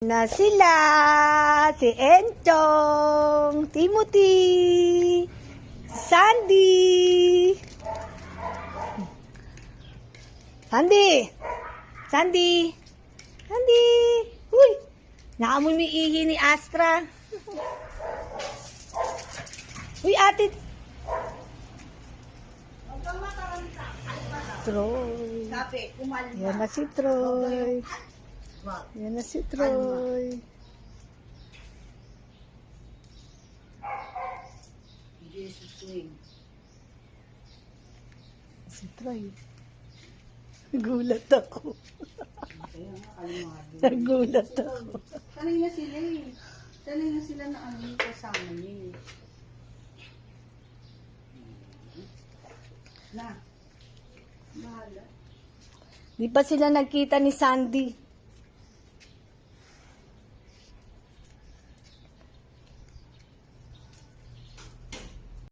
Na sila, si Enchong, Timothy, Sandy. Sandy! Sandy! Sandy! Uy! Naamoy mo yung ihi ni Astra. Uy, ate! Troy. Sabi, kumalma. Yan na si Troy. Yan na si Troy. Jesus swing. Si Troy. Nagulat ako. Kaya nga, kalmado. Nagulat ako. Sanay na sila eh. Sanay na sila na ano yung kasama niya eh. Na. Bahala. Di pa sila nagkita ni Sandy.